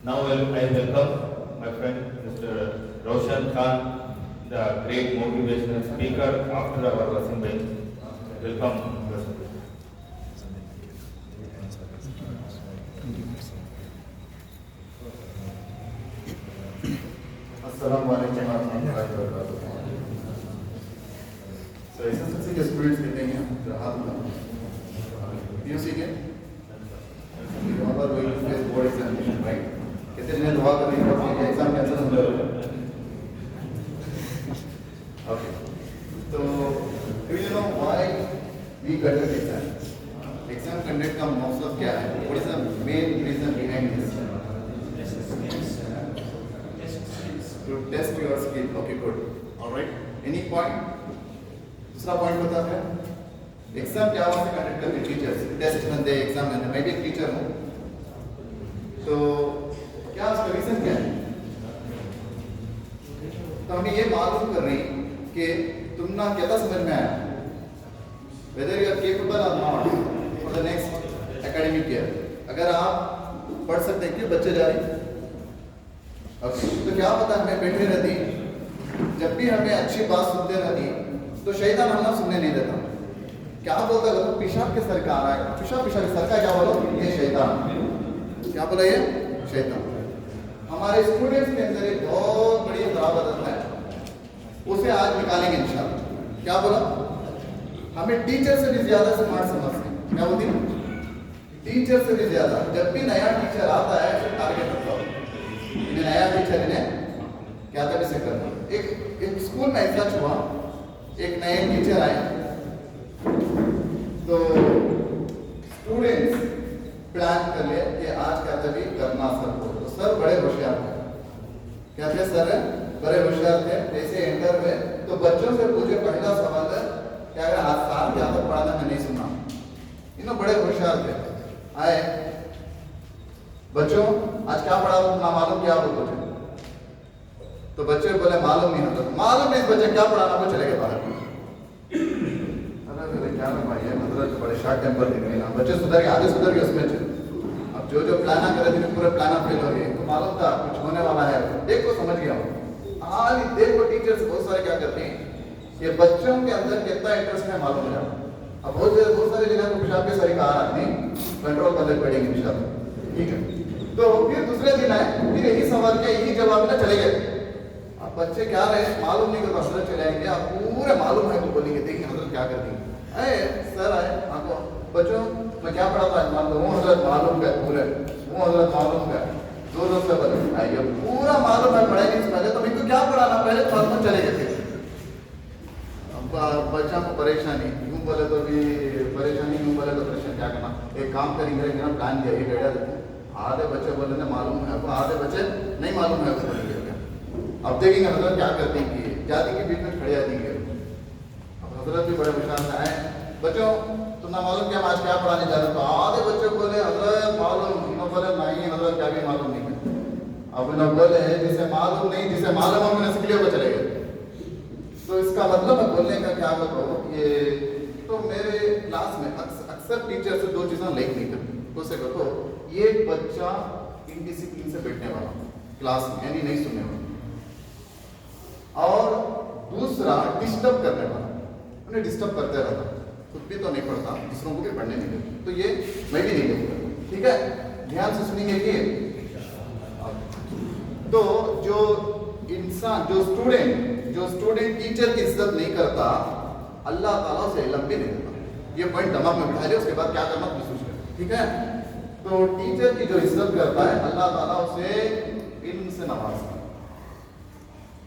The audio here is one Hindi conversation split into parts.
Now I welcome my friend Mr. Roshan Khan, the great motivational speaker after our lesson bench. Welcome, Roshan. Assalamu alaikum warahmatullahi wabarakatuh. So SSLC के स्टूडेंट्स कितने हैं? हाथ उठाओ. PUC के? You are going to face board examination, right? कितने ने दुआ करनी है? एग्जाम कैंसिल हो जाएगा. Okay. So do you know why we conduct exams? Exam conduct का मकसद क्या है? What is the main reason behind this? To test your skill. Okay, good. All right. Any point? दूसरा पॉइंट बताते हैं. एग्जाम क्या वहाँ से कंडक्ट करते टीचर्स. टेस्ट बनते एग्जाम बनते. मैं भी एक टीचर हूँ. तो क्या उसका रीजन क्या है? तो हमें ये मालूम कर रही कि तुम ना क्या समझ में आया. Whether you are capable or not for the next academic year. अगर आप पढ़ सकते हैं कि बच्चे जा रहे हैं. तो क्या पता हमें बैठे रहती, जब भी हमें अच्छी बात सुनते रहती तो शैतान हमें सुनने नहीं देता. क्या बोलता है? पेशाब के सर का आ रहा है. पेशाब के सर का क्या बोलो? ये शैतान. क्या बोला? ये शैतान. हमारे स्टूडेंट्स के अंदर एक बहुत बड़ी खराब आदत है, उसे आज निकालेंगे इंशाल्लाह. क्या बोला? हमें टीचर से भी ज्यादा स्मार्ट समझते हैं. क्या बोलती है? टीचर से भी ज्यादा. जब भी नया टीचर आता है तो टारगेट रखता है. नया टीचर ने क्या था इसे करना. एक स्कूल में ऐसा हुआ, एक नए टीचर आए तो स्टूडेंट्स प्लान कर ले कि आज क्या था भी करना सर को. तो सर बड़े होशियार थे. क्या थे सर? बड़े होशियार थे. जैसे एंटर हुए तो बच्चों से पूछे पहला सवाल है क्या अगर आज साल क्या तक पढ़ाना मैं नहीं सुना. इन्हों बड़े होशियार थे. आए बच्चों आज क्या पढ़ा ना मालूम क्या बोल पूछे. तो बच्चे बोले मालूम नहीं होता. मालूम नहीं बच्चे क्या पढ़ाना वो चले गए बाहर. अरे क्या ना भाई मतलब बड़े शॉर्ट टेम्पर दिख रहे हैं. बच्चे सुधर गए, आगे सुधर गए उसमें. अब जो प्लाना कर रहे थे पूरे प्लाना फेल हो गए. तो मालूम था कुछ होने वाला है. देखो समझ गया हूँ. आज देखो टीचर्स बहुत सारे क्या करते हैं, ये बच्चों के अंदर कितना इंटरेस्ट है मालूम हो जाता. अब बहुत सारे जगह को पेशाब के सर का आ रहा नहीं, कंट्रोल करने पड़ेंगे इंशाल्लाह. ठीक है. तो फिर दूसरे दिन आए, फिर यही सवाल किया, यही जवाब में चले गए. अब बच्चे क्या रहे मालूम नहीं करता. हजरत चले आएंगे, आप पूरे मालूम है तो बोलेंगे देखिए हजरत क्या करती है. अरे सर आए आपको बच्चों मैं क्या पढ़ा था मान लो. वो हजरत मालूम है पूरे, वो हजरत मालूम है जोर से बोले आइए पूरा मालूम है पढ़ाई नहीं पहले तो इनको क्या पढ़ाना. पहले तो चले गए थे. अब बच्चा को परेशानी यूँ बोले तो भी परेशानी, यूँ बोले तो परेशानी. क्या करना? एक काम करेंगे ना प्लान किया एक आइडिया देते. आधे बच्चे बोले ना मालूम है आपको, आधे बच्चे नहीं मालूम है आपको. अब देखेंगे हजरत क्या करती है. जाति के बीच में खड़े आ देंगे. अब हजरत भी बड़े विशाल से आए. बच्चों तुम ना मालूम क्या आज क्या पढ़ाने जा रहे. तो आधे बच्चे बोले हजरत मालूम. इन्होंने बोले नहीं हजरत क्या भी मालूम नहीं है. अब इन्होंने बोले जिसे मालूम नहीं, जिसे मालूम है मैंने सीख लिया वो चले गए. तो इसका मतलब है बोलने का क्या मतलब ये. तो मेरे क्लास में अक्सर टीचर से दो चीज़ें लाइक नहीं करती. उसे कहो ये बच्चा इनडिसिप्लिन से बैठने वाला क्लास में यानी नहीं सुनने वाला, और दूसरा डिस्टर्ब करने वाला. उन्हें डिस्टर्ब करते रहता, खुद भी तो नहीं पढ़ता, दूसरों को भी पढ़ने नहीं देता. तो ये मैं भी नहीं देता. ठीक है, ध्यान से सुनेंगे कि तो जो इंसान जो स्टूडेंट टीचर की इज्जत नहीं करता अल्लाह ताला उसे इल्म भी नहीं देता. ये पॉइंट दिमाग में बिठा ले, उसके बाद क्या करना तुम सोच कर. ठीक है. तो टीचर की जो इज्जत करता है अल्लाह ताला उसे इल्म से नवाजता है.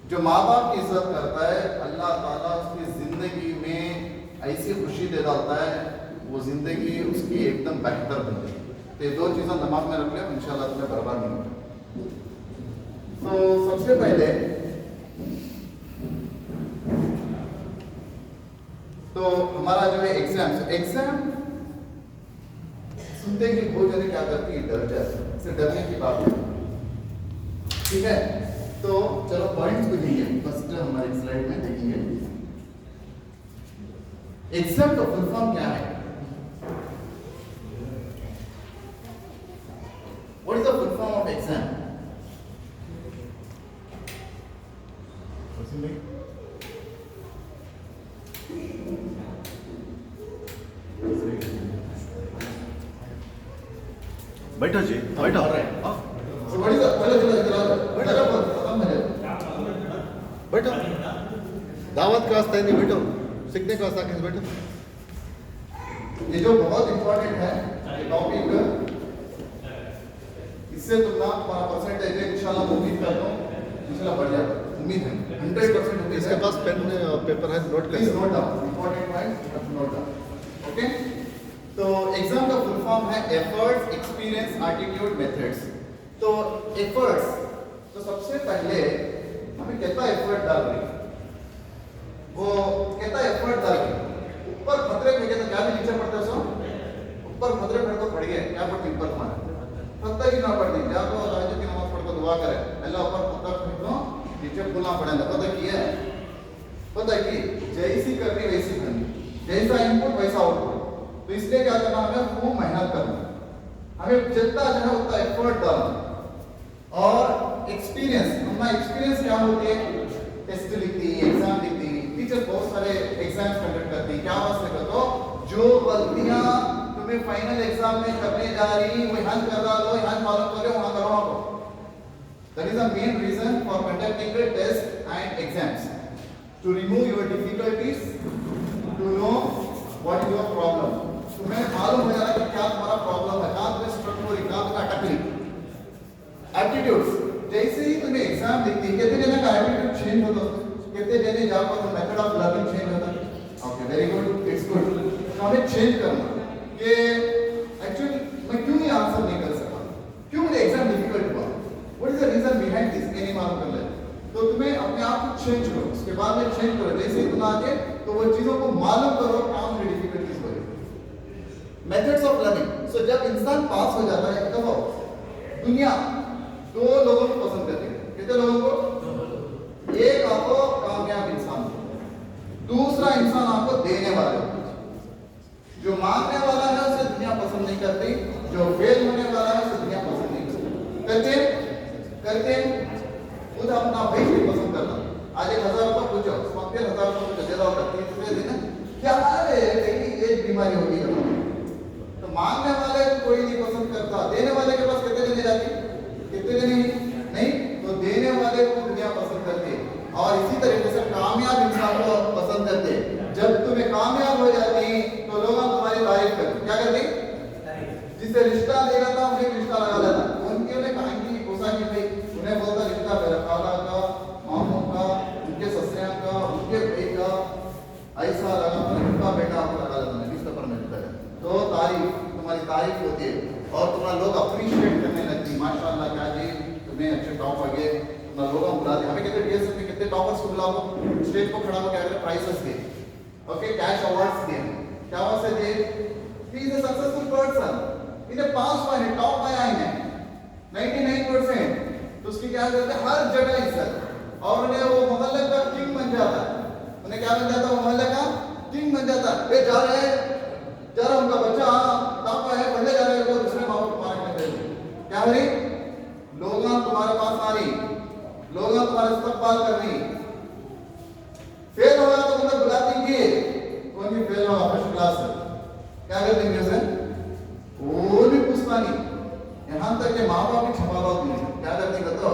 जो माँ बाप की इज्जत करता है अल्लाह ताला उसकी जिंदगी में ऐसी खुशी दे डालता है, वो जिंदगी उसकी एकदम बेहतर बन जाती है. तो ये दो चीज़ें दिमाग में रख ले, इंशाल्लाह तुम्हें बर्बाद नहीं होगा. तो सबसे पहले तो हमारा जो है एग्जाम सुनते ही बहुत जने क्या करती है डर जाते. इससे डरने की बात है. ठीक है. तो चलो पॉइंट्स को देखेंगे. फर्स्ट हमारे स्लाइड में देखेंगे एग्जाम का फुल फॉर्म क्या है. What is the full form of exam? बैठो जी बैठो हाँ, So what is the चलो चलो इधर आओ बैठो खत्म हो जाए बैठो दावत का रास्ता है नहीं बैठो सीखने का रास्ता कैसे बैठो ये जो बहुत इंपॉर्टेंट है ये टॉपिक इससे तुम ना तुम्हारा परसेंटेज है इंशाल्लाह उम्मीद करता हूँ इंशाल्लाह बढ़ जाएगा उम्मीद है 100% उम्मीद इसके है पास पेन पेपर है नोट प्लीज कर note down important point note down okay तो एग्जाम का फुल फॉर्म है एफर्ट्स एक्सपीरियंस एटीट्यूड मेथड्स तो एफर्ट्स तो सबसे पहले हमें कितना एफर्ट डाल रही वो कितना एफर्ट डाल रही ऊपर खतरे में तो क्या भी नीचे पड़ते हो ऊपर खतरे में तो पड़ गए क्या पड़ती ऊपर तुम्हारे खतरे की ना पड़ती क्या तो राजू की नमाज पढ़ को दुआ करे अल्लाह ऊपर खतरा फेंको नीचे बोलना पड़ेगा पता की जैसी करनी वैसी करनी जैसा इनपुट वैसा आउटपुट तो इसलिए क्या करना हमें खूब मेहनत करना हमें जितना जो है उतना एफर्ट डालना और एक्सपीरियंस हमारा एक्सपीरियंस क्या होती है टेस्ट लिखती है एग्जाम लिखती है टीचर बहुत सारे एग्जाम्स कंडक्ट करती है क्या वास्ते करते हो जो गलतियां तुम्हें फाइनल एग्जाम में करने जा रही वो यहाँ कर डालो यहाँ फॉलो करो वहां करो आपको that is the main reason for conducting the test and exams to remove your difficulties to know what is your problem तुम्हें मालूम हो जाना कि क्या तुम्हारा प्रॉब्लम है कहां तुम्हें स्ट्रक हो रही कहां तुम्हें अटक रही एप्टीट्यूड्स जैसे ही तुम्हें एग्जाम दिखती है कितने जने का एप्टीट्यूड चेंज होता है कितने जने जाकर तो मेथड ऑफ लर्निंग चेंज होता है okay very good it's good तो हमें चेंज करना कि एक्चुअली मैं क्यों ये आंसर नहीं कर सका क्यों मुझे एग्जाम डिफिकल्ट हुआ what is the reason behind this ये नहीं मालूम कर ले तो तुम्हें अपने आप को चेंज करो उसके बाद में चेंज करो जैसे ही तुम आगे तो वो चीजों को मालूम करो क्या मुझे डिफिकल्टीज हो रही मेथड्स ऑफ लर्निंग सो जब इंसान पास हो जाता है तब दुनिया दो लोगों को पसंद करती है कितने लोगों को एक आपको कामयाब इंसान दूसरा इंसान आपको देने वाले जो मांगने वाला है उसे दुनिया पसंद नहीं करती जो फेल होने वाला है उसे दुनिया पसंद नहीं करती करते खुद अपना भाई भी पसंद करना आज 1000 रुपये पूछो 1000 रुपये दे दो तीसरे दिन क्या है एक बीमारी होगी तो मांगने वाले को कोई नहीं पसंद करता देने वाले के पास कितने जने जाती कितने जने नहीं तो देने वाले को दुनिया पसंद करती है और इसी तरीके से कामयाब इंसान को पसंद करते हैं जब तुम्हें कामयाब हो जाती तो लोग तुम्हारी तारीफ करते क्या करते जिससे रिश्ता दे रहा था उन्हें रिश्ता लगा लेता उनके उन्हें कहानी कोसा की भाई उन्हें बोलता रिश्ता मेरा खाला का मामू का उनके ससुरा का उनके भाई का ऐसा लगा उनका बेटा आपको लगा लेता है रिश्ते पर मिलता है तो तारीफ तुम्हारी तारीफ होती है और तुम्हारा लोग अप्रिशिएट करने लगती माशाल्लाह क्या जी तुम्हें अच्छे टॉप आ गए तुम्हारा लोग बुलाते हमें कितने डीएसएफ में कितने टॉपर्स को बुलाओ स्टेज को खड़ा होकर क्या करें प्राइजेस दे ओके कैश अवार्ड्स दे क्या वहां से दे he is a successful person इन्हें पास हुआ है टॉप आया है 99% तो उसकी क्या करते हैं हर जगह इज्जत और उन्हें वो मोहल्ले का किंग बन जाता है उन्हें क्या बन जाता है मोहल्ले का किंग बन जाता है वे जा रहे हैं जरा उनका बच्चा टॉप है पढ़ने जा रहे हैं वो दूसरे माँ बाप मारने लगे क्या हो रही लोग तुम्हारे पास आ रही लोग तुम्हारा इस्तेमाल कर रही फेल होगा तो तुम्हें बुला देंगे कौन भी फेल होगा फर्स्ट क्लास क्या कर देंगे उसे वो भी पूछता नहीं यहाँ तक के माँ बाप भी छपा रहा होती है क्या कर देंगे तो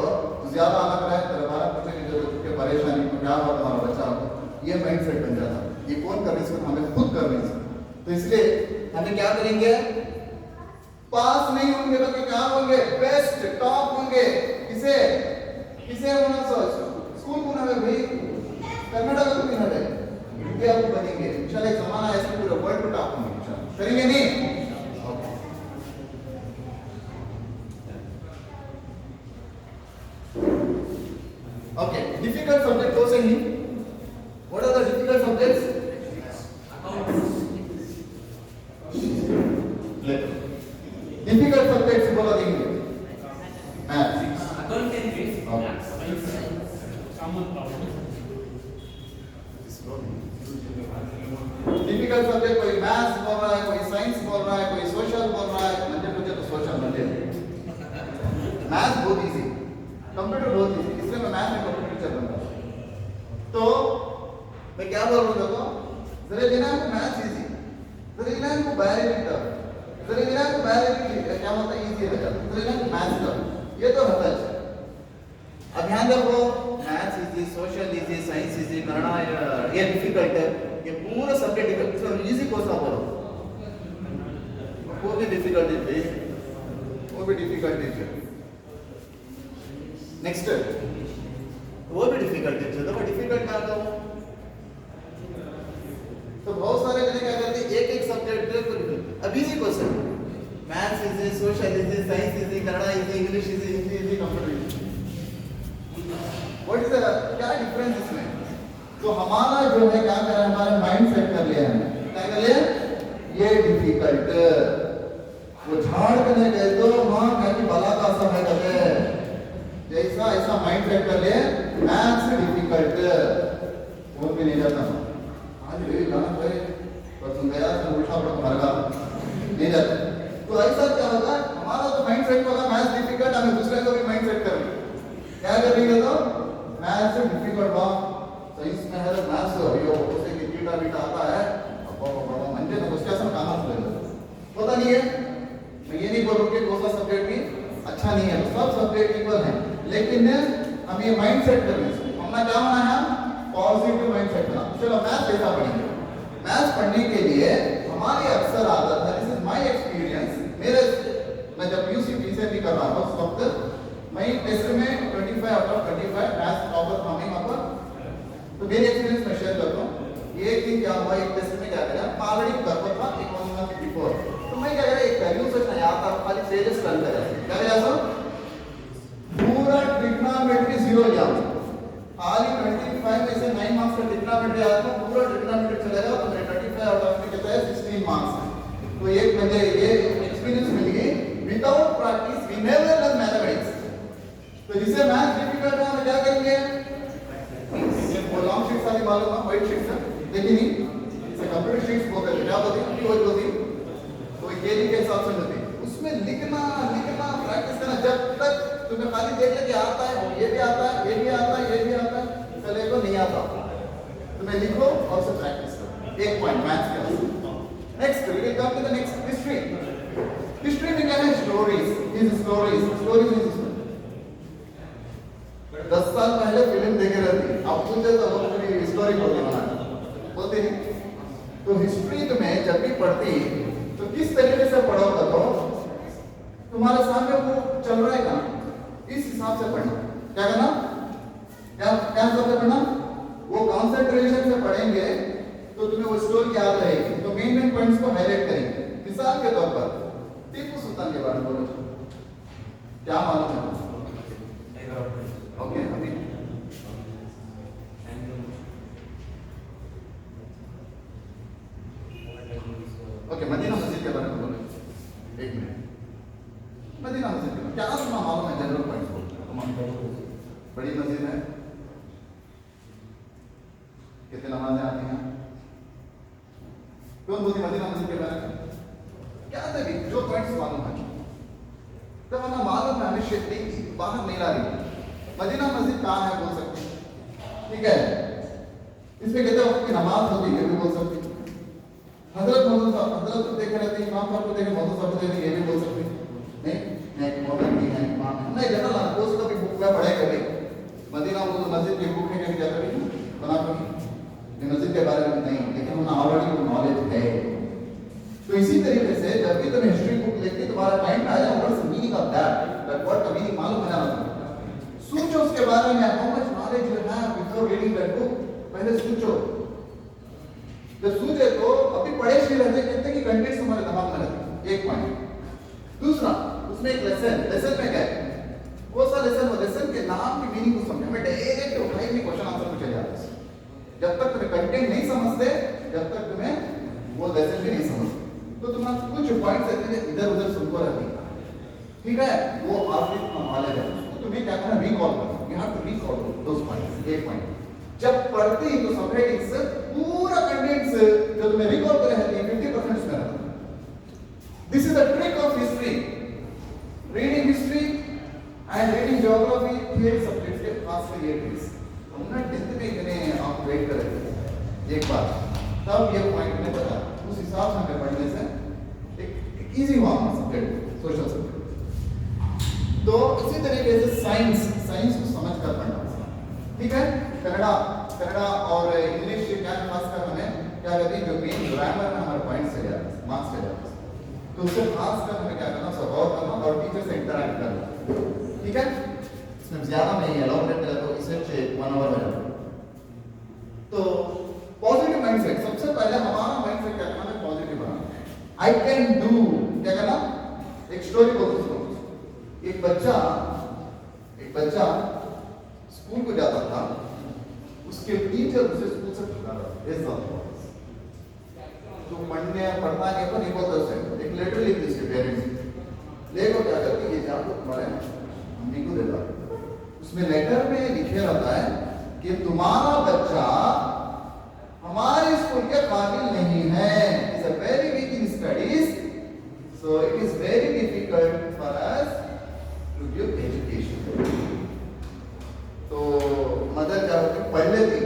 ज्यादा आना कराए तेरे बारह पूछने की जरूरत है परेशानी को क्या हुआ तुम्हारा बच्चा ये माइंड सेट बन जाता ये कौन कर रही है हमें खुद कर रही है तो इसलिए हमें क्या करेंगे पास नहीं होंगे तो क्या होंगे बेस्ट टॉप होंगे किसे किसे होना सोच स्कूल को ना भाई कर्नाटक को भी ना दे इंडिया को बनेंगे इंशाल्लाह एक जमाना ऐसे पूरे वर्ल्ड को टॉप होंगे इंशाल्लाह करेंगे नहीं ओके डिफिकल्ट सब्जेक्ट कौन से हैं what are the difficult subjects difficult subjects बोला देंगे मैथ्स डिफिकल्ट सब्जेक्ट कोई मैथ्स बोल रहा है कोई साइंस बोल रहा है कोई सोशल बोल रहा है मुझे तो सोशल मुझे मैथ्स बहुत इजी कंप्यूटर बहुत इजी इसलिए मैं मैथ्स में कंप्यूटर टीचर बन रहा हूं तो मैं क्या बोल रहा हूं देखो जरा लेना है मैथ्स इजी जरा लेना है बायोलॉजी टफ तर ये ना बायोलॉजी क्या होता है इजी है तो ये ना मैथ्स का ये तो होता है अब ध्यान रखो maths easy social easy science easy Kannada ये डिफिकल्ट है ये पूरा सब्जेक्ट डिफिकल्ट इजी कोर्स आप बोलो वो भी डिफिकल्ट है वो भी डिफिकल्ट है नेक्स्ट वो भी डिफिकल्ट है तो डिफिकल्ट क्या था तो बहुत सारे जने क्या करते हैं एक एक सब्जेक्ट अब easy question maths easy social easy science easy Kannada easy English easy Hindi easy computer easy what is the क्या डिफरेंस इसमें तो हमारा जो है क्या कर रहा है हमारे माइंड सेट कर लिया है क्या कर लिया ये डिफिकल्ट वो झाड़ करने गए तो हाँ कहीं भला का समय करते जैसा ऐसा माइंड सेट कर ले मैथ्स डिफिकल्ट वो भी नहीं जाता आज भी गाना करे पर तुम गया तो उल्टा पड़ मरगा नहीं जाता तो ऐसा क्या होगा हमारा तो माइंड सेट होगा मैथ्स डिफिकल्ट हमें दूसरे को भी माइंड सेट कर क्या करेंगे तो मैथ्स डिफिकल्ट बा तो इसमें है मैथ्स यो उसे कि बीटा बीटा आता है अब बाबा मंजे तो उसके असर कहां से लेगा पता नहीं है मैं ये नहीं बोल रहा कि कौन सा सब्जेक्ट भी अच्छा नहीं है सब सब्जेक्ट इक्वल है लेकिन हम ये माइंड सेट कर रहे हैं हमने क्या होना है पॉजिटिव माइंड सेट करना चलो मैथ्स कैसा पढ़ेंगे मैथ्स पढ़ने के लिए हमारी अक्सर आदत है दिस इज माय एक्सपीरियंस मेरे मैं जब यूसीपी से भी कर रहा था उस वक्त मैं टेस्ट में 25 आउट ऑफ 25 मैथ्स टॉपर था मैं वहां पर तो मेरे एक्सपीरियंस में शेयर करता हूं एक दिन क्या हुआ एक टेस्ट में क्या करा मैं ऑलरेडी करता था एक मंथ बिफोर तो मैं क्या करा एक वैल्यू से नहीं आता खाली सेल्स रन करा क्या करा सो पूरा ट्रिग्नोमेट्री जीरो लिया खाली 25 में से 9 मार्क्स का ट्रिग्नोमेट्री आया था पूरा ट्रिग्नोमेट्री चलेगा तो मेरे 35 आउट ऑफ में कितना है 16 मार्क्स तो एक मुझे ये एक्सपीरियंस मिल गई without practice we never learn mathematics तो जिसे मैथ डिफिकल्ट है हम क्या करेंगे वो लॉन्ग शीट्स वाली मालूम है व्हाइट शीट्स है देखिए नहीं इसे कंप्यूटर शीट्स बोलते हैं क्या बोलते हैं वो बोलती तो ये के हिसाब से होती उसमें लिखना लिखना प्रैक्टिस करना जब तक तुम्हें खाली देख ले कि आता है ये भी आता है ये भी आता है ये भी आता है चले को नहीं आता तुम्हें लिखो और उसे प्रैक्टिस करो एक पॉइंट मैथ्स का next we will come to the next history history में क्या है स्टोरीज इज 10 साल पहले फिल्म देखे रहती अब पूछे तो लोग पूरी स्टोरी बोलते नहीं तो हिस्ट्री में जब भी पढ़ती तो किस तरीके से पढ़ोगे तो तुम्हारे सामने वो चल रहा है ना इस हिसाब से पढ़ना क्या करना क्या क्या हिसाब से पढ़ना वो कंसंट्रेशन से पढ़ेंगे तो तुम्हें वो स्टोरी याद रहेगी तो मेन पॉइंट्स को हाईलाइट करेंगे मिसाल के तौर पर टीपू सुल्तान के बारे में बोलो क्या मालूम है ओके अभी ओके मदीना मस्जिद के बारे में बोलो एक मिनट मदीना मस्जिद के क्या सुना मालूम है जनरल पॉइंट्स को बड़ी मस्जिद है कितने नमाजें आती हैं कौन बोलती मदीना मस्जिद के बारे में क्या तभी जो पॉइंट्स मालूम है तो हमें मालूम है हमें शेख बाहर नहीं ला रही मदीना मस्जिद कहाँ है बोल सकते ठीक है इसमें कहते हैं कि नमाज होती है भी बोल सकते हजरत मौजूद साहब हजरत देखे रहते हैं इमाम साहब को देखे मौजूद साहब को देखे ये भी बोल सकते नहीं मौजूद नहीं है इमाम है नहीं जनरल कोर्स का भी बुक में पढ़े कभी मदीना मस्जिद की बुक है कभी क्या कभी बना कभी मस्जिद के बारे में नहीं लेकिन उन्हें ऑलरेडी वो नॉलेज है तो इसी तरीके से जब भी तुम्हें हिस्ट्री बुक लेके तुम्हारा माइंड आ जाए what is meaning of that what the meaning मालूम है ना सोचो उसके बारे में how much knowledge you have before reading that book पहले सोचो जब सोचे तो अभी पढ़े ही रहते कितने की कंटेंट्स हमारे दिमाग में रहते एक पॉइंट दूसरा उसमें एक लेसन में क्या है कौन सा लेसन वो लेसन के नाम की मीनिंग को समझे हमें डायरेक्ट उठाई नहीं क्वेश्चन आंसर पूछे जाते जब तक तुम्हें कंटेंट नहीं समझते जब तक तुम्हें वो लेसन भी नहीं समझते तो तुम्हारा कुछ पॉइंट्स ऐसे इधर उधर सुनते रहते ठीक है वो आपकी नॉलेज है तुम्हें क्या करना रिकॉल करना you have to recall those points एक पॉइंट जब पढ़ते ही तो सब्जेक्ट से पूरा कंटेंट्स जो तुम्हें रिकॉल करे हैं 50% उसमें रहता this is the trick of history reading history and reading geography theory subjects के खास में ये ट्रिक्स हमने 10th में इतने आप वेट कर रहे थे एक बार तब ये पॉइंट में पता उस हिसाब से हमें पढ़ने से इजी हुआ हमारा सब्जेक्ट सोशल सब्जेक्ट। तो इसी तरीके से साइंस को समझ कर पढ़ना, ठीक है। कन्नड़ा और इंग्लिश क्या खासकर हमें क्या कहते हैं, जो मेन ग्रामर में हमारे पॉइंट्स से जाते हैं, मार्क्स से जाते हैं, तो उससे खासकर हमें क्या करना, सब गौर करना और टीचर से इंटरेक्ट करना, ठीक है। इसमें ज्यादा नहीं एलाबोरेट करें तो इसे 1 आवर हो जाता है। तो पॉजिटिव माइंडसेट, सबसे पहले हमारा माइंडसेट क्या करना है, positive banana. I can do, क्या करना, एक स्टोरी बोलते सुनो। एक बच्चा स्कूल को जाता था, उसके टीचर उसे स्कूल से भगा रहा था, ऐसा था। तो पढ़ता नहीं तो नहीं बोलता उसे, एक लेटर लिख दी उसके पेरेंट्स, लेकर क्या करती, ये जा तो तुम्हारे मम्मी को देता। उसमें लेटर में लिखे रहता है कि तुम्हारा बच्चा हमारे स्कूल के काबिल नहीं है, is a very weak in studies, so it is very difficult for us to give education. तो मदर क्या होती है, पढ़ लेती,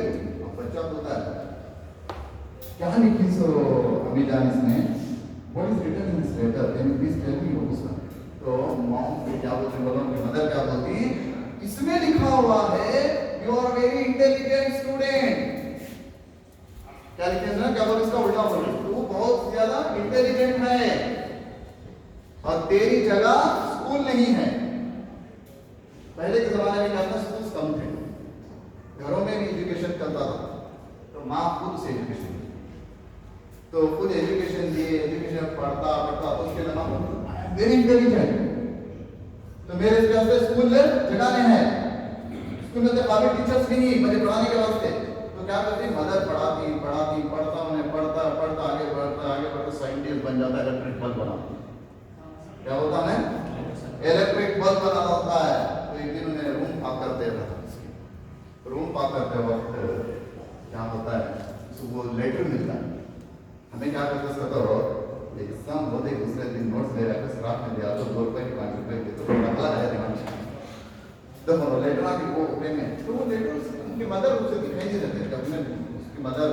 बच्चा बोलता है क्या लिखी सो अम्मी जान इसमें, what is written in this letter, can you please tell me what is that. तो मॉम क्या बोलती, बोलो कि मदर क्या बोलती, इसमें लिखा हुआ है you are very intelligent student. क्या लिखे ना, क्या बोल, इसका उल्टा बोल, तू बहुत ज्यादा इंटेलिजेंट है और तेरी जगह स्कूल नहीं है। पहले के जमाने में क्या था, स्कूल कम थे, घरों में भी एजुकेशन चलता था, तो माँ खुद से एजुकेशन, तो खुद एजुकेशन दिए, एजुकेशन पढ़ता तो उसके नाम वेरी इंटेलिजेंट। तो मेरे हिसाब से स्कूल जगह नहीं है, स्कूल में तो काफी टीचर्स नहीं मुझे पढ़ाने के वास्ते। तो क्या करती, मदर पढ़ाती पढ़ता आगे साइंटिस्ट बन जाता है, इलेक्ट्रिक बल्ब बनाता, क्या होता है, इलेक्ट्रिक बल्ब बनाना होता है। तो एक दिन उन्हें रूम पाक करते वक्त क्या होता है, वो लेटर मिलता है, हमें क्या करते, तो एग्जाम होते दूसरे दिन नोट्स ले रहा है, स्टाफ में दिया तो 2 रुपए की 5 रुपए की, तो रखला है दिमाग। देखो लेटर आके वो पेमेंट, तो वो लेटर उनकी मदर उसे दिखाई नहीं देते, जब में उसकी मदर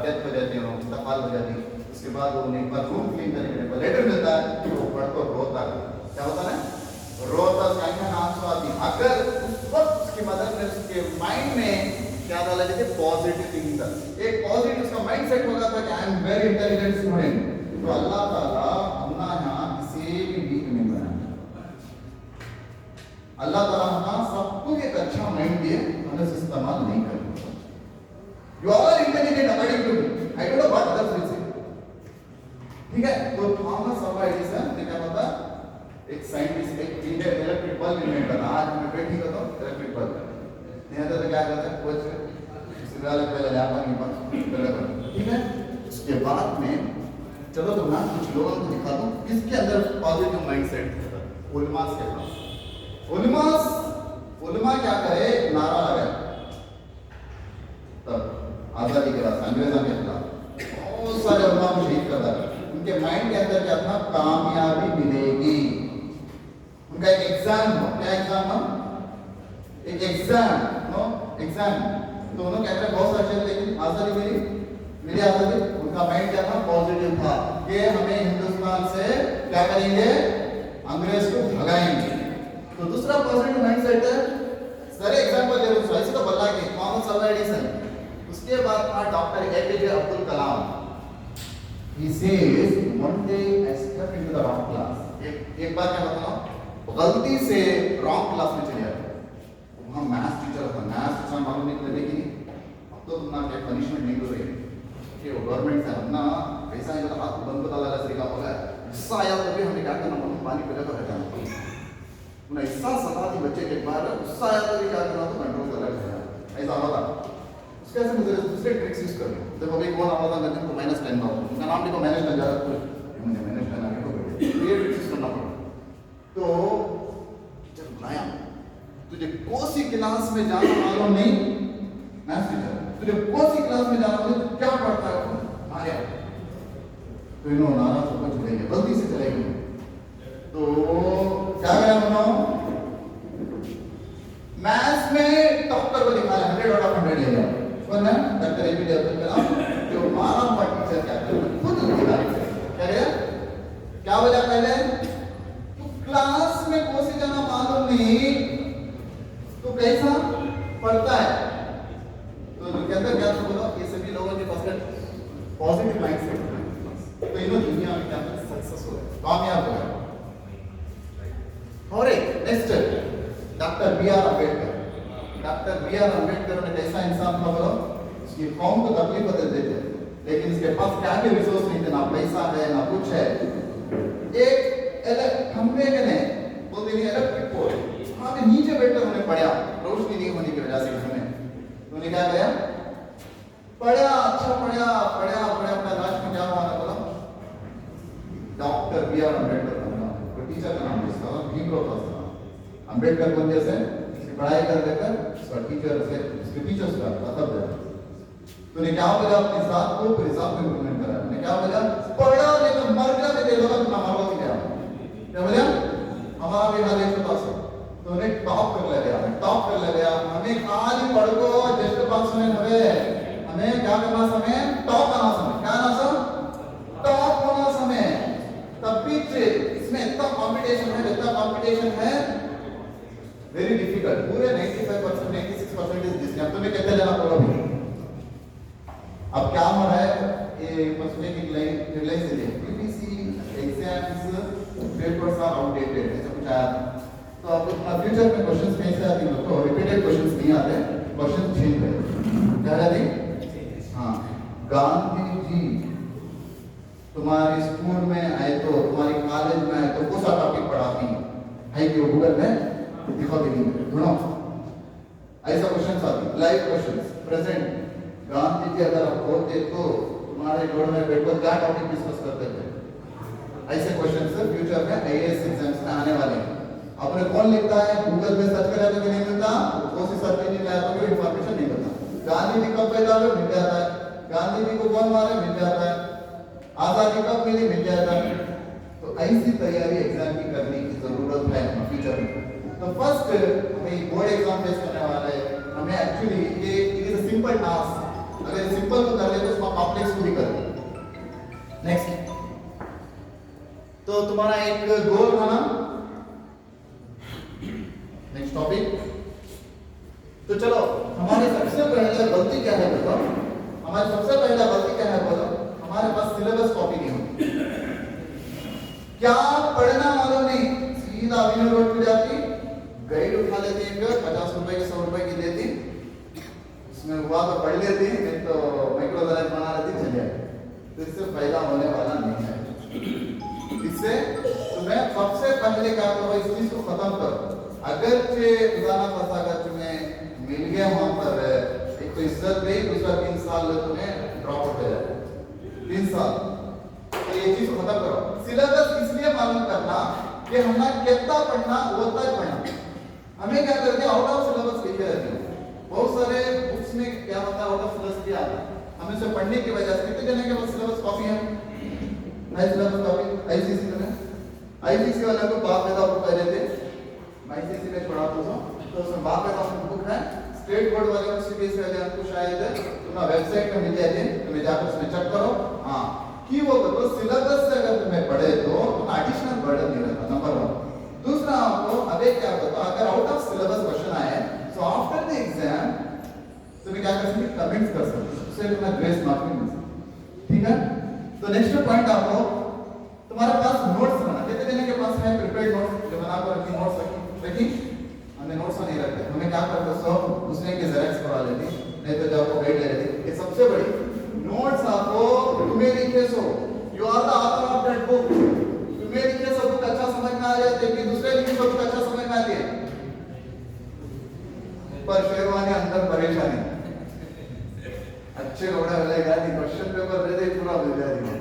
डेथ हो जाती है, इंतकाल हो जाती है, उसके बाद वो एक बार रूम क्लीन करने पर लेटर मिलता है, तो वो पढ़कर रोता है, क्या होता है, रोता साइकिल आंसू आती। अगर उस वक्त उसकी मदर ने उसके माइंड में क्या डाला, जैसे पॉजिटिव थिंकिंग, एक पॉजिटिव उसका माइंड सेट होगा था कि I am very intelligent student, तो अल्लाह ताला हमना यहाँ किसी भी वीक नहीं बनाया। अल्लाह ताला हमारा सबको एक अच्छा माइंड दिए, हमें उसे इस्तेमाल नहीं करना। You are intelligent according to me, I don't know what others will say, ठीक है। तो थॉमस अल्वा एडिसन ने क्या पता, एक साइंटिस्ट, एक इलेक्ट्रिक बल्ब इन्वेंट करा, आज मैं बैठी करता हूँ इलेक्ट्रिक बल्ब, नहीं आता तो क्या करता है, कुछ सिवाले पहले जापान की बात, ठीक है। उसके बाद में चलो तो मैं कुछ लोगों को दिखा दूं किसके अंदर पॉजिटिव माइंडसेट है। उलमास के पास उलमा क्या करे, नारा लगाए तब आजादी के बाद अंग्रेजों के खिलाफ बहुत सारे उलमा को शहीद कर दिया। उनके माइंड के अंदर क्या था, कामयाबी मिलेगी। उनका एक एग्जाम हो, क्या एग्जाम हो, एक एग्जाम, तो उन्होंने क्या करा, बहुत सारे, लेकिन आजादी मेरी आजादी, उनका माइंड क्या था, पॉजिटिव था कि हमें हिंदुस्तान से क्या करेंगे, अंग्रेज को भगाएंगे। तो दूसरा पॉजिटिव माइंडसेट है, सारे एग्जांपल दे रहा हूं, ऐसे तो बल्ला के थॉमस अल्वा एडिसन, उसके बाद था doctor APJ Abdul Kalam. He says one day I stepped into the wrong class. एक बार क्या बताऊं, गलती से रॉन्ग क्लास में चले गया, वहाँ मैथ्स टीचर था, मैथ्स टीचर मालूम नहीं लगे कि अब तो तुमने क्या पनिशमेंट नहीं हो रही कि वो गवर्नमेंट से अपना पैसा नहीं, तो हाथ बंद बता लगा तरीका हो गया, गुस्सा आया तो भी हमें क्या करना, पानी पीने को हटाना, उन्हें ऐसा सलाह दी बच्चे के बाद, गुस्सा आया तो भी क्या करना, तो कंट्रोल कर रखा, ऐसा होता। उसके ऐसे मुझे दूसरे ट्रिक्स यूज कर लो, देखो अभी कौन आवाज़ करते हैं तो -10 ना हो, उनका नाम देखो मैनेज कर जा रहा है, मुझे मैनेज करना है, तो ये ट्रिक्स यूज करना पड़ा। तो टीचर बुलाया, तुझे कौन सी क्लास में जाना मालूम नहीं, मैथ्स टीचर, तुझे कौन सी क्लास में जाना मालूम, तो क्या पढ़ता है, आया तो इन्होंने नारा सबको चले गए, गलती से चले गए। तो क्या करा उन्होंने, मैथ्स में टॉपर को दिखाया, 100 आउट ऑफ 100 ले गया, वरना डॉक्टर एपीजे अब्दुल कलाम जो मारा हुआ टीचर क्या करे, खुद क्या गया, क्या क्या बोला पहले? तो क्लास में कोसी जाना मालूम नहीं तो कैसा पढ़ता है? तो कहते क्या बोलो, ये सभी लोगों के पास पॉजिटिव माइंडसेट, तो इन्होंने दुनिया में क्या सक्सेस हो रहे, कामयाब हो रहे। और एक next doctor B R Ambedkar. Doctor B R Ambedkar ने कैसा इंसान था बोलो? उसकी कौम को तकलीफ बदल देते, लेकिन इसके पास क्या भी रिसोर्स नहीं थे, ना पैसा है ना कुछ है। एक खंबे के ने बोलते नहीं इलेक्ट्रिक पोल, वहां पे नीचे बैठकर उन्हें पढ़ा, रोशनी नहीं होने की वजह से घर में। तो उन्हें क्या किया? पढ़ा, अच्छा पढ़ा पढ़ा पढ़ा, अपना लास्ट में क्या हुआ ना बोला? डॉक्टर बी आर अम्बेडकर बना। तो टीचर का नाम इसका भीमराव था। अम्बेडकर कौन जैसे पढ़ाई कर लेकर उसका टीचर से उसके टीचर्स का मतलब है। तो ने क्या बोला? अपने साथ को रिजल्ट में इम्प्लीमेंट करा। ने क्या बोला? पढ़ा लेकिन मर गया तो देखो तो हमारा हो गया। क्या बोला? हमारा भी हाल है पास। तो ने टॉप कर ले गया, टॉप कर ले गया। हमें खाली पढ़ को जस्ट पास में हवे, हमें क्या करना समय? टॉप आना समय। क्या आना समय? टॉप होना समय। तब भी इसमें इतना कंपटीशन है, इतना कंपटीशन है, वेरी डिफिकल्ट। पूरे 95% 96% जिसके हम तुम्हें कहते जाना पड़ेगा भी। अब क्या हो रहा है? ये पसने की हेडलाइन से देखिए, UPSC exams papers are outdated, ऐसा कुछ आया। तो अब फ्यूचर में क्वेश्चंस कैसे आते हैं? तो रिपीटेड क्वेश्चंस नहीं आते, क्वेश्चन चेंज है। क्या है? हाँ, गांधी जी तुम्हारे स्कूल में आए तो, तुम्हारी कॉलेज में आए तो कौन सा टॉपिक पढ़ाती है कि वो गूगल में दिखा देंगे, ढूंढो। ऐसा क्वेश्चन आती, live question present. Gandhi ji अगर आप बोलते तो तुम्हारे बोर्ड में बैठो क्या टॉपिक डिस्कस करते थे? ऐसे क्वेश्चन फ्यूचर में आईएएस एग्जाम्स में आने वाले हैं। आपने कौन लिखता है? गूगल में सर्च करा तो नहीं मिलता, कोई सर्च नहीं किया तो कोई इंफॉर्मेशन नहीं मिलता। गांधी जी कब पैदा हुए? मिल जाता है। गांधी जी को कौन मारे? मिल जाता है। आजादी कब मिली? मिल जाता है। तो ऐसी तैयारी एग्जाम की करने की जरूरत है फ्यूचर में। तो फर्स्ट हमें बोर्ड एग्जाम फेस करने वाला है, हमें एक्चुअली ये it is a simple task. अगर सिंपल को कर ले तो उसका कॉम्प्लेक्स को भी कर ले। नेक्स्ट, तो तुम्हारा एक गोल था ना। नेक्स्ट टॉपिक, तो चलो हमारी सबसे पहले गलती क्या है बताओ? हमारी सबसे पहला गलती क्या है बोलो? हमारे पास सिलेबस कॉपी नहीं होती। क्या पढ़ना मालूम नहीं, सीधा अभिनव रोड पे जाती, गाइड उठा लेती है, 50 रुपए की 100 रुपए की देती, उसमें हुआ तो पढ़ लेती, नहीं तो माइक्रो बैलेंस बना लेती, चल जाए। तो इससे फायदा होने वाला नहीं है। इससे तुम्हें सबसे पहले क्या करो? इस चीज को खत्म करो। अगर खुदा ना फंसा अगर तुम्हें मिल गया वहां पर एक तो इज्जत गई, दूसरा 3 साल तुम्हें ड्रॉप आउट हो जाए, 3 साल। तो ये चीज खत्म करो। सिलेबस इसलिए मालूम करना कि हमने कितना पढ़ना वो तक पढ़ना। हमें क्या करते हैं? आउट ऑफ सिलेबस लिखे रहते हैं। बहुत सारे बुक्स में क्या होता है? आउट ऑफ सिलेबस किया आता है। हमें से पढ़ने की वजह से कितने जने के पास सिलेबस कॉपी है? सिलेबस कॉपी आईसीसी में, आईसीसी वाला को बाप पैदा बुक कर देते। मैं आईसीसी में पढ़ाता हूं तो उसमें बाप पैदा बुक है। स्टेट बोर्ड वाले को सीबीएसई वाले को शायद तुम्हारा वेबसाइट में मिल जाए, तुम्हें जाकर उसमें चेक करो। हाँ कि वो तो सिलेबस से अगर तुम्हें पढ़े तो एडिशनल बर्डन नहीं रहता, नंबर 1। दूसरा आपको अबे क्या होता है? अगर आउट ऑफ सिलेबस क्वेश्चन आए सो आफ्टर द एग्जाम तुम्हें क्या कर सकते? कमेंट्स कर सकते, उससे तुम्हें ग्रेस मार्किंग मिल सकती। ठीक है? तो नेक्स्ट पॉइंट आपको तुम्हारे पास नोट्स बना, कितने जने के पास है प्रिपेयर्ड नोट्स जो बनाकर रखी? नोट्स रखी? हमने नोट्स नहीं रखते, हमें क्या करते? सब दूसरे के जेरॉक्स करवा लेते, नहीं तो जब वो गाइड ले लेते। ये सबसे बड़ी नोट्स आपको तुम्हें लिखे so you are the author of that book. तुम्हें लिखे सो बुक अच्छा समझ में आ जाए कि दूसरे लिखे सो बुक अच्छा समझ में आती है, पर शेरवानी अंदर परेशानी। अच्छे लोड़ा मिलेगा नहीं, क्वेश्चन पेपर दे दे पूरा मिल जाएगा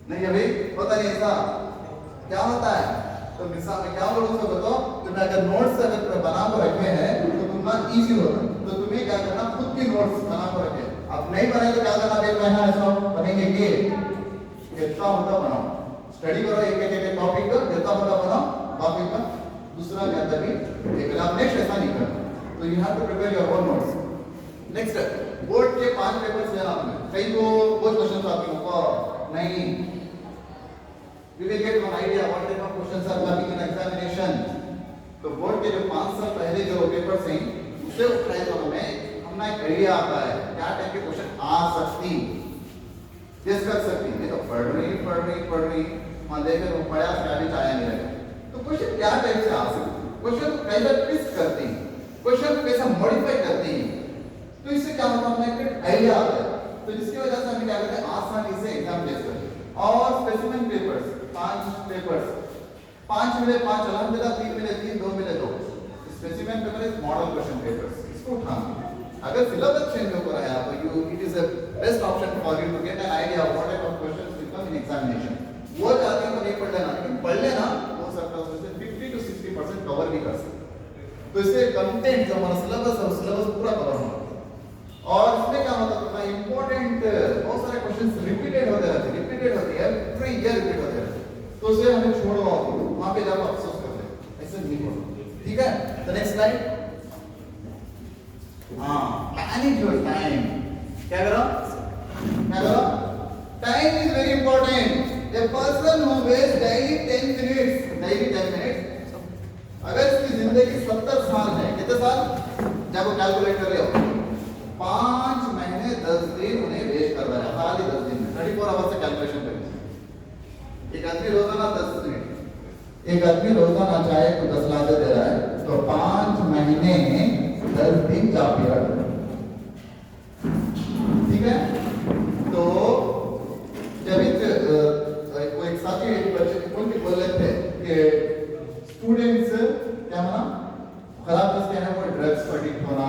नहीं। अभी पता नहीं ऐसा क्या होता है। तो मिसाल में क्या बोलूं तो बताओ, तुमने अगर नोट्स अगर बना कर रखे हैं तो तुम्हारा इजी होता है। तो तुम्हें क्या करना? खुद की नोट्स बना कर रखे। अब नहीं बने तो क्या करना? एक महीना ऐसा बनेंगे कि कितना होता बनाओ, स्टडी करो एक एक टॉपिक का, जितना होता बनाओ टॉपिक का। दूसरा क्या था कि एक आप नेक्स्ट ऐसा नहीं करना, तो you have to prepare your own notes. Next, board के 5 पेपर्स लेना आपने। कई को कुछ क्वेश्चन आते हैं नहीं we will get one idea what type of questions are coming in examination. तो बोर्ड के जो 5 साल पहले जो पेपर्स हैं उससे उठाए तो हमें अपना एक आइडिया आता है क्या टाइप के क्वेश्चन आ सकती गेस कर सकती है। तो पढ़ रही वहां देखे तो पढ़ा क्या भी चाया नहीं लगा तो क्वेश्चन क्या टाइप से आ सकती क्वेश्चन को कैसे ट्विस्ट करती क्वेश्चन को कैसे मॉडिफाई करती तो इससे क्या होता है हमें एक आइडिया आता है। तो जिसकी वजह से हम क्या करते हैं आसानी से एग्जाम फेस करते हैं। और स्पेसिफिक पेपर्स 5 पेपर्स 5 मिले 5 अल्हम्दुलिल्लाह 3 मिले 3 2 मिले 2 specific paper is model question papers इसको उठाना। अगर सिलेबस चेंज हो रहा है तो you it is a best option for you to get an idea what type of questions will come in examination. वो चाहते हैं तो नहीं पढ़ लेना लेकिन पढ़ लेना हो सकता है उसमें 50 to 60% कवर भी कर सकते। तो इससे कंटेंट जो हमारा सिलेबस है सिलेबस पूरा कवर होना और इसमें क्या होता है इंपॉर्टेंट बहुत सारे क्वेश्चंस रिपीटेड होते हैं एवरी ईयर रिपीट होते हैं तो उसे हमें छोड़ो वहां पे जाकर अफसोस करते हैं ऐसे नहीं होना। ठीक है the next slide. Manage your time क्या करो time is very important. A person who waste daily 10 minutes अगर इसकी जिंदगी 70 साल है कितने साल जब वो कैलकुलेट कर रहे हो 5 महीने 10 दिन उन्हें वेस्ट कर रहा है खाली 10 दिन में 34 आवर्स से कैलकुलेशन करें। एक आदमी रोजाना 10 मिनट एक आदमी रोजाना चाहे तो 10 लाख दे रहा है तो 5 महीने 10 दिन का पीरियड ठीक है। तो जब एक साथी बच्चे बोल रहे थे कि स्टूडेंट्स क्या होना खराब चीज क्या है वो ड्रग्स पर एडिक्ट होना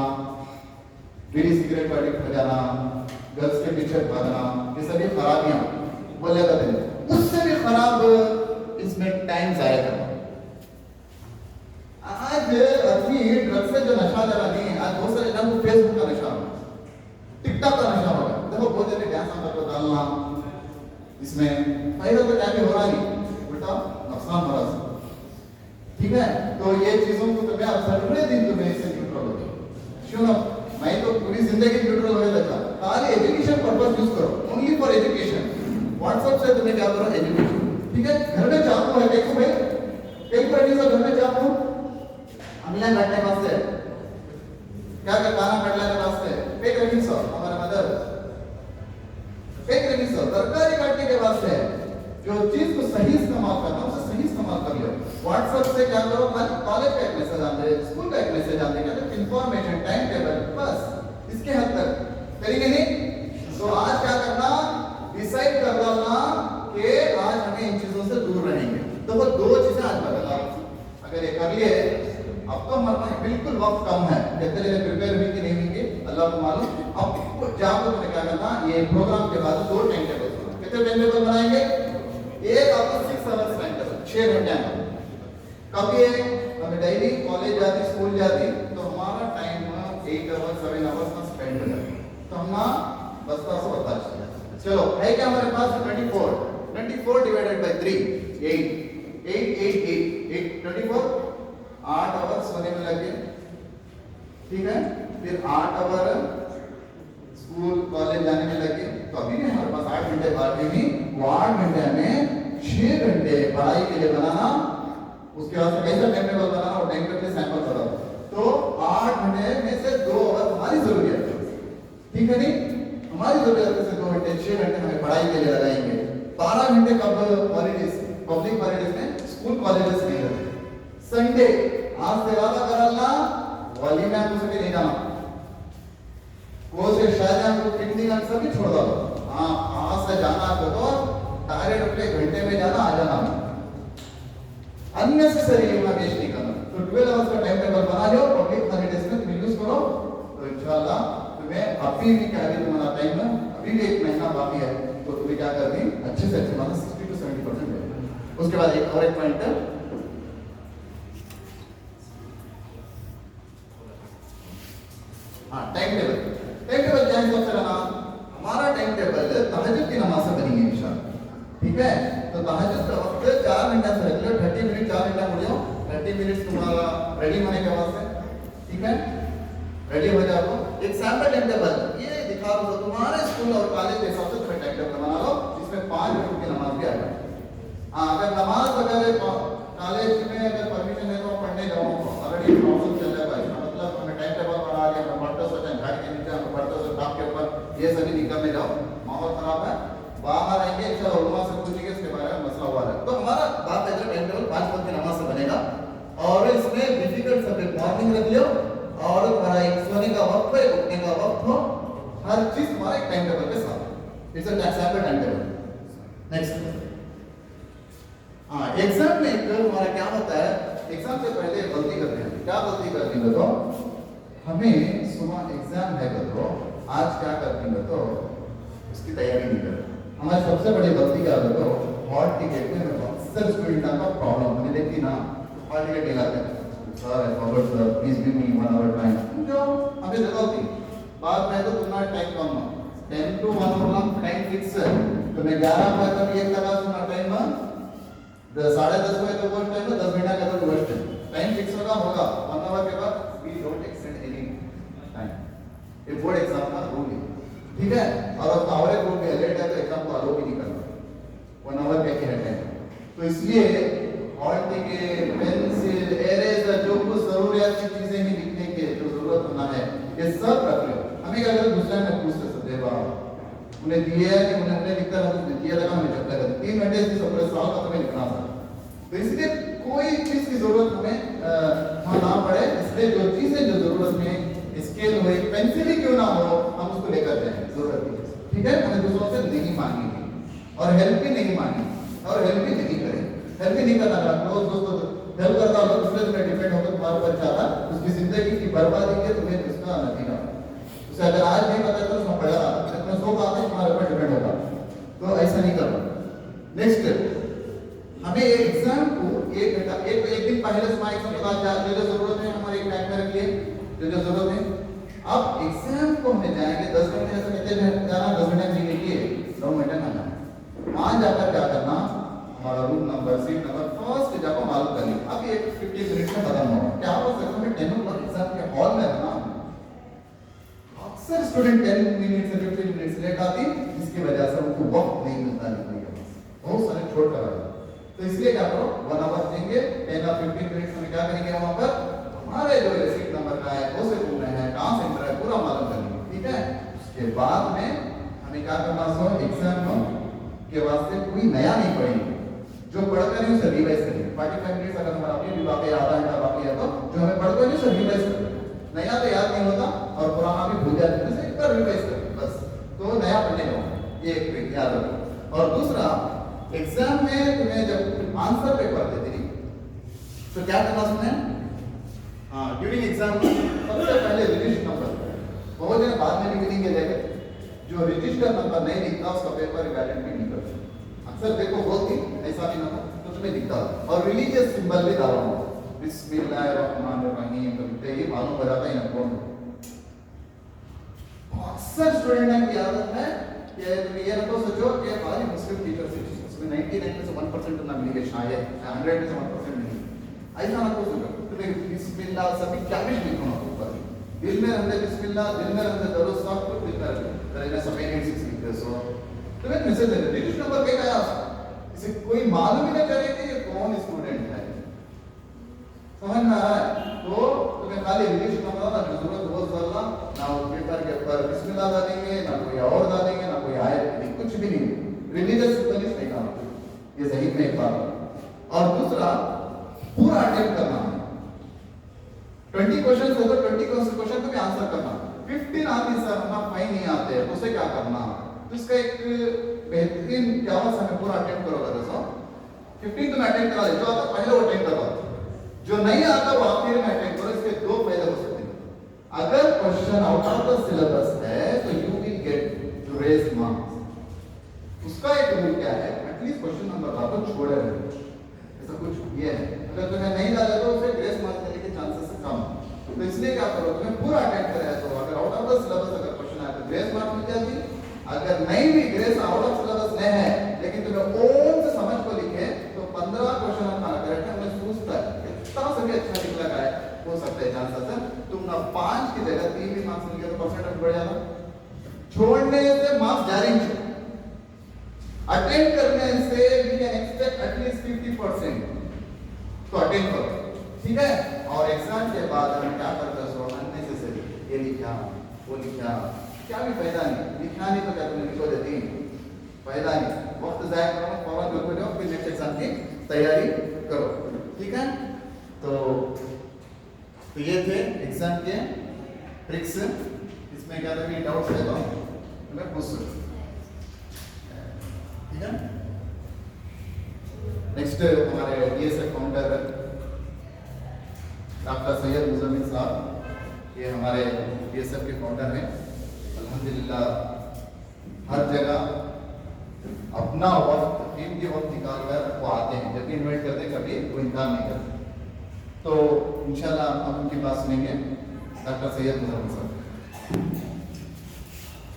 बीड़ी सिगरेट पर एडिक्ट हो जाना गर्ल्स के पीछे भागना ये सभी खराबियां बोले जाते हैं। उससे भी खराब इसमें टाइम जाया करना। आज अभी ड्रग्स से जो नशा जरा नहीं है आज बहुत सारे लोगों को फेसबुक का नशा होगा टिकटॉक का नशा होगा देखो बहुत जल्दी डांस कर डालना इसमें फायदा तो क्या भी हो रहा नहीं बेटा नुकसान हो रहा ठीक है। तो ये चीजों को तुम्हें अवसर दिन तुम्हें इससे न्यूट्रल होगी क्यों ना मैं तो पूरी जिंदगी न्यूट्रल होने लगा खाली एजुकेशन पर्पस यूज करो ओनली फॉर एजुकेशन। व्हाट्सएप से तुम्हें क्या करो एजुकेशन ठीक है। घर में चाहता है देखो भाई एक बार घर में चाहता हूँ ऑनलाइन बैठने वास्ते क्या कर खाना बैठने वास्ते पेट रखी सो हमारे मदर पेट रखी सो तरकारी काटने के वास्ते जो चीज को सही इस्तेमाल करना उसे सही इस्तेमाल कर लो। व्हाट्सएप से क्या करो कॉलेज का एक मैसेज आते स्कूल का एक मैसेज आते क्या इंफॉर्मेशन टाइम टेबल बस इसके हद तक करेंगे नहीं। तो आज क्या करना डिसाइड कर डालना कि आज हमें इन चीजों से दूर रहेंगे। तो वो 2 चीजें आज बदला अगर ये कर लिए अब तो हमारे पास बिल्कुल वक्त कम है कितने लिए प्रिपेयर हुई कि नहीं हुई अल्लाह को मालूम। अब जाकर तुम्हें क्या करना ये प्रोग्राम के बाद 2 टाइम टेबल कितने टाइम टेबल बनाएंगे एक आपको 6 आवर्स टाइम टेबल 6 घंटे कभी हमें डेली कॉलेज जाती स्कूल जाती तो हमारा टाइम 8 आवर्स 7 आवर्स में स्पेंड हो जाता तो हम बस्ता से बता चलो है क्या हमारे पास 24 डिवाइडेड बाय 3 8 24 8 आवर्स सोने में लगे ठीक है। फिर 8 आवर स्कूल कॉलेज जाने में लगे तो अभी भी हमारे पास 8 घंटे बाद भी वो 8 घंटे हमें 6 घंटे पढ़ाई के लिए बनाना उसके बाद कैसा टाइम टेबल बनाना और टाइम टेबल सैंपल बनाना। तो 8 घंटे में से 2 आवर हमारी जरूरत है ठीक है नहीं हमारी जरूरत से 2 घंटे 6 घंटे हमें पढ़ाई के लिए लगाएंगे। 12 घंटे कब हॉलीडेज पब्लिक हॉलीडेज में स्कूल कॉलेजेस नहीं रहते संडे आज से वादा करना वाली में आपको सभी नहीं जाना वो से शायद आपको कितनी घंटे सभी छोड़ दो हाँ आज से जाना आपको तो डायरेक्ट अपने घंटे में जाना आ जाना अननेसेसरी यहाँ वेस्ट नहीं करना। तो 12 आवर्स का टाइम टेबल बना लो पब्लिक हॉलीडेज में तुम यूज करो तो इंशाल्लाह तुम्हें अभी भी क्या है तुम्हारा टाइम है अभी भी 1 महीना बाकी है तो तुम्हें क्या कर दी अच्छे से अच्छे मतलब 60 to 70% उसके बाद एक और एक पॉइंट हाँ टाइम टेबल क्या है सबसे पहला हमारा टाइम टेबल तहज्जुद की नमाज से बनेंगे इंशाल्लाह ठीक है। तो तहज्जुद का वक्त 4 घंटा से रख लो 30 मिनट 4 घंटा हो जाओ 30 मिनट तुम्हारा रेडी होने के वास्ते ठीक है रेडी हो जाओ। एक सैंपल टाइम टेबल ये दिखा दो तुम्हारे स्कूल और कॉलेज के हिसाब से तुम्हें टाइम टेबल बना लो जिसमें 5 वक्त की नमाज भी आ जाए हाँ, अगर नमाज अगर कॉलेज में अगर परमिशन है तो पढ़ने जाऊँ, अगर ये प्रॉब्लम चल रहा है इसका मतलब हमें टाइम टेबल बना लिया, हमें पढ़ते सोचें झाड़ी के नीचे, हमें पढ़ते सोच टाप के ऊपर, ये सभी निकलने जाओ, माहौल खराब है, बाहर आएंगे इंशाल्लाह उलमा से पूछेंगे इसके बारे में मसला हुआ है। तो हमारा बात है टाइम टेबल 5 वक्त की नमाज से बनेगा और इसमें डिफिकल्ट सब्जेक्ट मॉर्निंग रख लियो और तुम्हारा एक सोने का वक्त हो, एक उठने का वक्त हो, हर चीज तुम्हारा एक टाइम टेबल के साथ। It's a separate time table. Next, हाँ, एग्जाम में एक हमारा क्या होता है, एग्जाम से पहले गलती करते हैं। क्या गलती करती है तो हमें सुबह एग्जाम है तो आज क्या करती है तो उसकी तैयारी नहीं करते। हमारी सबसे बड़ी गलती क्या है तो हॉल टिकट में अक्सर स्टूडेंट का प्रॉब्लम मैंने देखी ना, हॉल टिकट दिलाते हैं, sir forward sir please give me 1 hour time, जो हमें जगह होती बाद में तो तुम्हारा टाइम कम है, 10 to 1 होगा टाइम फिक्स है, तो मैं 11 बजे तक एक लगा सुना टाइम है, 10:30 बजे तक वो टाइम है, 10 मिनट का तो वेस्ट टाइम फिक्स होगा 1 आवर के बाद we don't extend any time. ये बोर्ड एग्जाम का रूल है, ठीक है, और अब आवरेज रूल में लेट है तो एग्जाम को अलो भी नहीं करना 1 आवर के है टाइम। तो इसलिए हॉल टिकट, पेंसिल, इरेजर, जो कुछ जरूरियात की चीजें भी लिखने की जो जरूरत होना है ये सब रख लो। हमें क्या अगर दूसरा में पूछते सदे बाबा उन्हें दिए है कि उन्हें लिखकर हम दिया लगा हमें जब लगा 3 घंटे से पूरे साल का तुम्हें लिखना था, तो इसलिए कोई चीज की जरूरत हमें ना पड़े, इसलिए जो चीजें जो जरूरत में स्केल हो, एक पेंसिल ही क्यों ना हो, हम उसको लेकर जाएं जरूरत है, ठीक है। हमें दूसरों से नहीं मांगेंगे और हेल्प भी नहीं मांगेंगे और हेल्प भी नहीं करें, हेल्प भी नहीं करना चाहता दोस्तों, हेल्प करता हो दूसरे तुम्हें डिपेंड होकर तुम्हारे ऊपर चाहता उसकी जिंदगी की बर्बादी के तुम्हें उसका नतीजा उसे अगर आज नहीं पता तो उसमें पड़ा इतना सो बात है तुम्हारे ऊपर डिपेंड होगा, तो ऐसा नहीं करना। नेक्स्ट, हमें एग्जाम को एक घंटा एक दिन पहले से एग्जाम के बाद जो जरूरत है हमारे एक टाइम में रखिए जो जरूरत है। अब एग्जाम को हमें जाएंगे 10 घंटे ऐसे कहते हैं जाना, 10 घंटे नहीं लिखिए 9 घंटे ना जाना, वहां जाकर क्या करना, हमारा room number seat number first जाकर मालूम करनी। अब ये 50 मिनट में खत्म होगा, क्या हो सकता है 10 o'clock एग्जाम के हॉल में रहना, अक्सर स्टूडेंट 10 मिनट से 15 मिनट लेट आती, जिसकी वजह से उनको वक्त नहीं मिलता लिखने के पास, बहुत सारे छोड़ कर आते। तो इसलिए क्या करो 1 आवर देंगे, 10 or 15 मिनट में क्या करेंगे वहां पर हमारे जो सीट नंबर का है, कौन से रूम में है, कहां सेंटर है, पूरा मालूम करेंगे, ठीक है। उसके बाद में हमें क्या करना सो एग्जाम के वास्ते कोई नया नहीं पढ़ेंगे, जो पढ़कर नहीं उसे रिवाइज करेंगे। 45 मिनट अगर हमारा अभी भी बाकी आधा घंटा बाकी है तो जो हमें पढ़कर नहीं उसे रिवाइज करेंगे, नया तो याद नहीं होता और पुराना भी भूल जाते हैं, एक बार रिवाइज करें बस, तो नया पढ़ने का ये एक ट्रिक याद रखो। और दूसरा, एग्जाम में तुम्हें जब आंसर पेपर देते नहीं तो क्या करना सुने, हाँ ड्यूरिंग एग्जाम सबसे पहले रजिस्टर नंबर, बहुत जन बाद में भी मिलेंगे लेकर, जो रजिस्टर नंबर नहीं लिखता उसका पेपर वैलिड भी नहीं करता। अक्सर देखो बहुत ही ऐसा भी नंबर तो तुम्हें दिखता है, और रिलीजियस सिंबल भी डाला हुआ बिस्मिल्लाहिर्रहमानिर्रहीम तो ये मालूम हो जाता है ना कौन। अक्सर स्टूडेंट की आदत है कि तुम ये ना तो सोचो कि हमारी मुस्लिम टीचर से उसमें 99 में से 1% ना मिलेंगे, शायद 100 में से 1% मिलेंगे, ऐसा ना तो सोचो। तुम्हें बिस्मिल्लाह सभी क्या भी लिखो ना ऊपर, दिल में रहते बिस्मिल्लाह, दिल में रहते दरो सब कुछ लिखना है, तेरे समय 86 लिखते सो तुम्हें मैसेज दे दे रजिस्टर नंबर क्या आया इसे कोई मालूम ही नहीं चले कि ये कौन स्टूडेंट है, समझ में आ रहा है। तो तुम्हें खाली रजिस्टर नंबर ना जरूरत बहुत ज्यादा ना पेपर के ऊपर बिस्मिल्लाह डालेंगे, ना कोई और डालेंगे, ना कोई आयत, कुछ भी नहीं, रिलीजियस सिंबल नहीं डालना, ये सही में एक बात। और दूसरा, पूरा अटेम्प्ट करना, 20 क्वेश्चन हो तो 20 क्वेश्चन को भी आंसर करना। 15 आते सर हमारा फाइन नहीं आते तो उसे क्या करना, तो इसका एक बेहतरीन क्या होगा, हमें पूरा अटेम्प्ट करोगे दोस्तों, 15 तुम्हें अटेम्प्ट करा दे, जो आता पहले वो अटेम्प्ट करो, जो नहीं आता वो आखिर में अटेम्प्ट करो। इसके दो फायदे हो सकते हैं, अगर question out of the syllabus है तो you will get grace marks. उसका एक रूल क्या है, एटलीस्ट क्वेश्चन नंबर आपको छोड़े रहे, ऐसा कुछ ये है, अगर तुम्हें नहीं डाला तो उसे ग्रेस मार्क्स देने के चांसेस कम। तो इसलिए क्या करो, तुम्हें पूरा अटेम्प्ट करा है तो अगर आउट ऑफ द सिलेबस अगर क्वेश्चन आए तो ग्रेस मार्क्स मिल जाती, अगर नहीं भी ग्रेस आउट ऑफ सिलेबस नहीं है लेकिन तुम्हें ओन से समझ को लिखे तो 15 क्वेश्चन हम खाना करेक्ट है, हमें पूछता है कितना सभी अच्छा निकला है, हो सकता है चांसेस है तुम ना 5 की जगह 3 भी मार्क्स मिल गए तो परसेंटेज बढ़ जाना, छोड़ने से मार्क्स जारी नहीं। अटेंड करने से वी कैन एक्सपेक्ट एटलीस्ट 50%, तो अटेंड करो, ठीक है। और एग्जाम के बाद हम क्या करते हैं, अननेसेसरी ये लिखा वो लिखा, क्या भी फायदा नहीं, लिखा नहीं तो क्या तुम्हें लिखो देती, फायदा नहीं, वक्त जाया करो, फौरन बिल्कुल जाओ, फिर नेक्स्ट एग्जाम की तैयारी करो, ठीक है। तो ये थे एग्जाम के ट्रिक्स, इसमें क्या था, डाउट्स है तो मैं पूछ सकता, ठीक है। नेक्स्ट हमारे DSF founder doctor Syed Muzammil साहब, ये हमारे DSF के फाउंडर हैं। अल्हम्दुलिल्लाह हर जगह अपना वक्त, कीमती वक्त निकाल कर वो आते हैं, जब भी इन्वाइट करते हैं कभी वो इनकार नहीं करते। तो इंशाल्लाह हम उनकी बात सुनेंगे, डॉक्टर सैयद मुजम्मिल साहब।